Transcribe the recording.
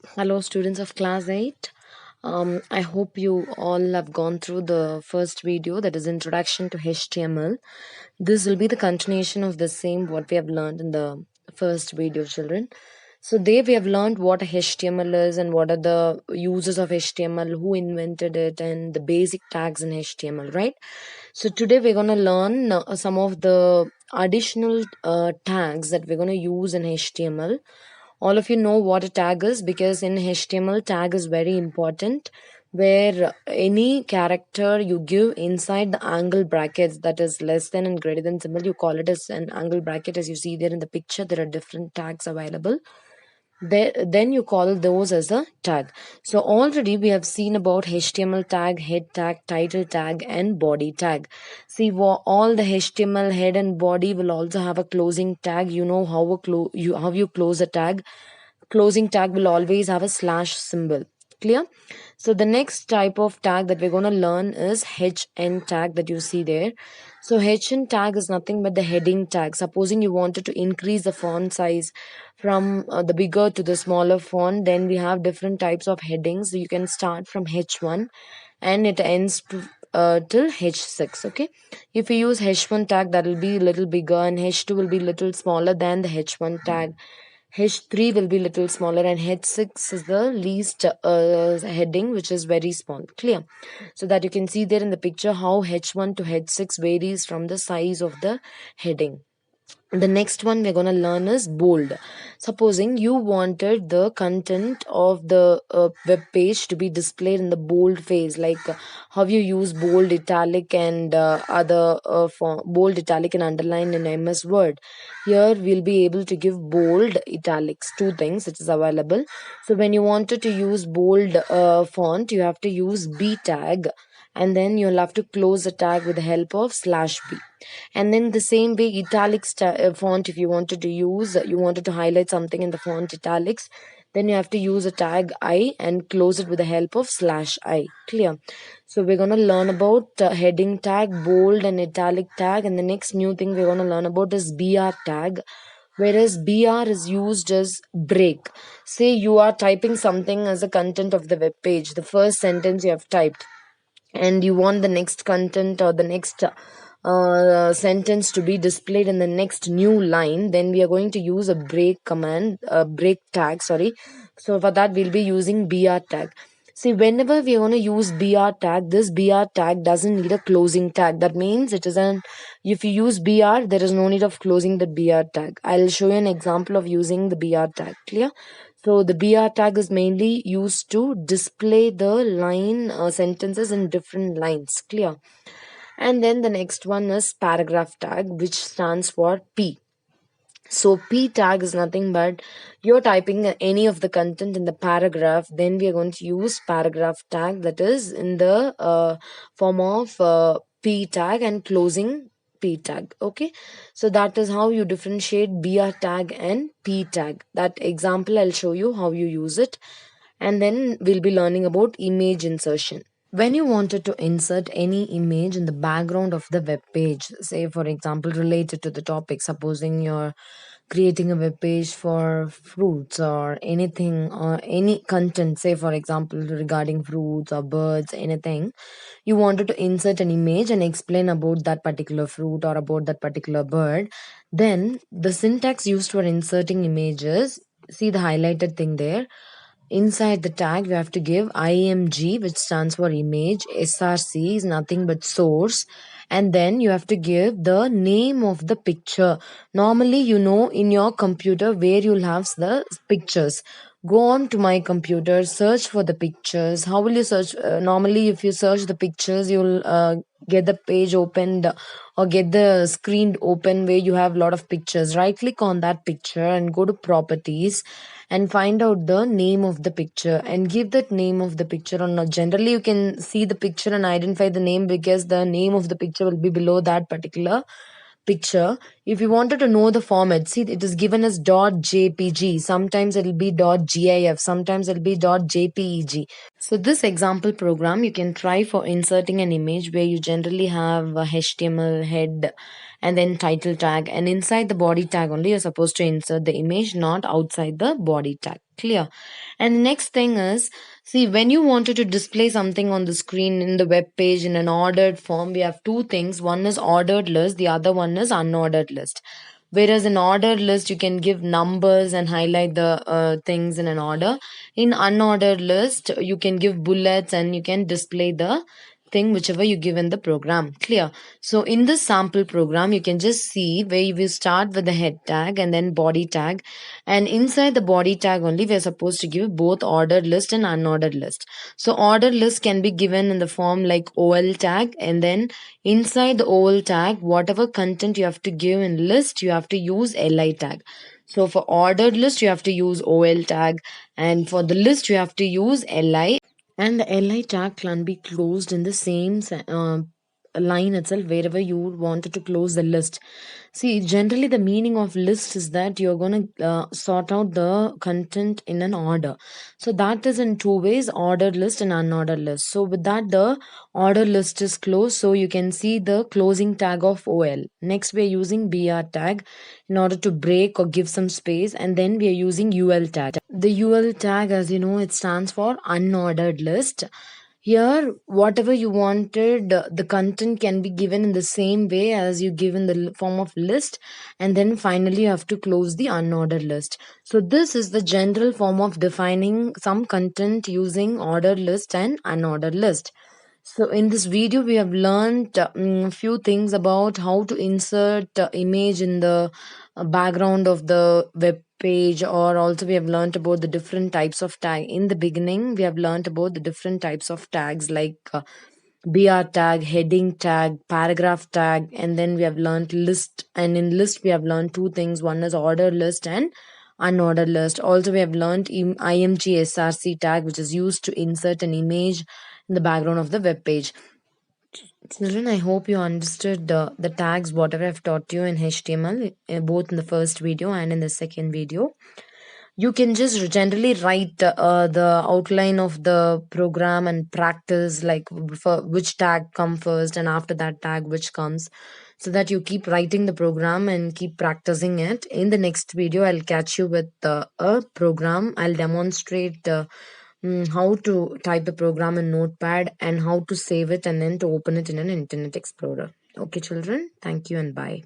Hello, students of class 8. I hope you all have gone through the first video, that is Introduction to HTML. This will be the continuation of the same what we have learned in the first video, children. So there we have learned what HTML is and what are the uses of HTML, who invented it, and the basic tags in HTML, right? So today we're going to learn some of the additional tags that we're going to use in HTML. All of you know what a tag is, because in HTML tag is very important, where any character you give inside the angle brackets, that is less than and greater than symbol, you call it as an angle bracket. As you see there in the picture, there are different tags available there, then you call those as a tag. So already we have seen about HTML tag, head tag, title tag, and body tag. See, all the HTML head and body will also have a closing tag. You know how how you close a tag. Closing tag will always have a slash symbol. Clear? So the next type of tag that we're going to learn is HN tag, that you see there. So HN tag is nothing but the heading tag. Supposing you wanted to increase the font size from the bigger to the smaller font, then we have different types of headings. So you can start from H1 and it ends till H6. Okay, if you use H1 tag, that will be a little bigger, and H2 will be little smaller than the H1 tag. H3 will be little smaller, and H6 is the least heading, which is very small. Clear? So that you can see there in the picture how H1 to H6 varies from the size of the heading. The next one we're going to learn is bold. Supposing you wanted the content of the web page to be displayed in the bold phase, like how you use bold, italic, and other bold, italic, and underline in MS Word. Here we'll be able to give bold, italics, two things which is available. So when you wanted to use bold font, you have to use B tag, and then you'll have to close the tag with the help of /B. And then the same way, italic font, if you wanted to use, you wanted to highlight something in the font italics, then you have to use a tag I and close it with the help of /I. Clear? So we're going to learn about heading tag, bold, and italic tag. And the next new thing we're going to learn about is BR tag, whereas BR is used as break. Say you are typing something as the content of the web page, the first sentence you have typed, and you want the next content or the next sentence to be displayed in the next new line, then we are going to use a break command, break tag, sorry. So for that we'll be using BR tag. See, whenever we want to use BR tag, this BR tag doesn't need a closing tag. That means it is an, if you use BR, there is no need of closing the BR tag. I'll show you an example of using the BR tag. Clear? So the BR tag is mainly used to display the line sentences in different lines. Clear? And then the next one is paragraph tag, which stands for P. So P tag is nothing but you're typing any of the content in the paragraph, then we are going to use paragraph tag, that is in the form of P tag and closing P tag. Okay, so that is how you differentiate BR tag and P tag. That example I'll show you how you use it, and then we'll be learning about image insertion. When you wanted to insert any image in the background of the web page, say for example related to the topic, supposing you're creating a web page for fruits or anything, or any content, say for example regarding fruits or birds, anything, you wanted to insert an image and explain about that particular fruit or about that particular bird, then the syntax used for inserting images, see the highlighted thing there. Inside the tag, we have to give img, which stands for image. Src is nothing but source. And then you have to give the name of the picture. Normally, you know in your computer where you'll have the pictures. Go on to my computer, search for the pictures. How will you search? Normally, if you search the pictures, you'll get the page opened or get the screen open where you have a lot of pictures. Right click on that picture and go to properties and find out the name of the picture and give that name of the picture or not. Generally, you can see the picture and identify the name because the name of the picture will be below that particular picture. If you wanted to know the format, see it is given as .jpg. Sometimes it will be .gif. Sometimes it will be .jpeg. So this example program you can try for inserting an image where you generally have a HTML head and then title tag, and inside the body tag only you're supposed to insert the image, not outside the body tag. Clear? And the next thing is, see, when you wanted to display something on the screen in the web page in an ordered form, we have two things. One is ordered list, the other one is unordered list. Whereas in ordered list, you can give numbers and highlight the things in an order. In unordered list, you can give bullets and you can display the thing whichever you give in the program. Clear? So in this sample program, you can just see where you will start with the head tag and then body tag, and inside the body tag only we are supposed to give both ordered list and unordered list. So ordered list can be given in the form like OL tag, and then inside the OL tag, whatever content you have to give in list, you have to use LI tag. So for ordered list, you have to use OL tag, and for the list, you have to use LI. And the LI tag can be closed in the same line itself wherever you wanted to close the list. See, generally the meaning of list is that you're going to sort out the content in an order. So that is in two ways, ordered list and unordered list. So with that, the order list is closed. So you can see the closing tag of OL. Next, we are using BR tag in order to break or give some space. And then we are using UL tag. The UL tag, as you know, it stands for unordered list. Here, whatever you wanted, the content can be given in the same way as you give in the form of list, and then finally you have to close the unordered list. So this is the general form of defining some content using ordered list and unordered list. So in this video, we have learned a few things about how to insert image in the background of the web page, or also we have learned about the different types of tag. In the beginning, we have learned about the different types of tags like BR tag, heading tag, paragraph tag, and then we have learned list. And in list, we have learned two things. One is ordered list and unordered list. Also, we have learned IMG SRC tag, which is used to insert an image in the background of the web page. Children, I hope you understood the tags, whatever I've taught you in HTML, both in the first video and in the second video. You can just generally write the outline of the program and practice, like for which tag come first and after that tag which comes, so that you keep writing the program and keep practicing it. In the next video, I'll catch you with a program. I'll demonstrate how to type a program in Notepad and how to save it and then to open it in an Internet Explorer. Okay, children, thank you and bye.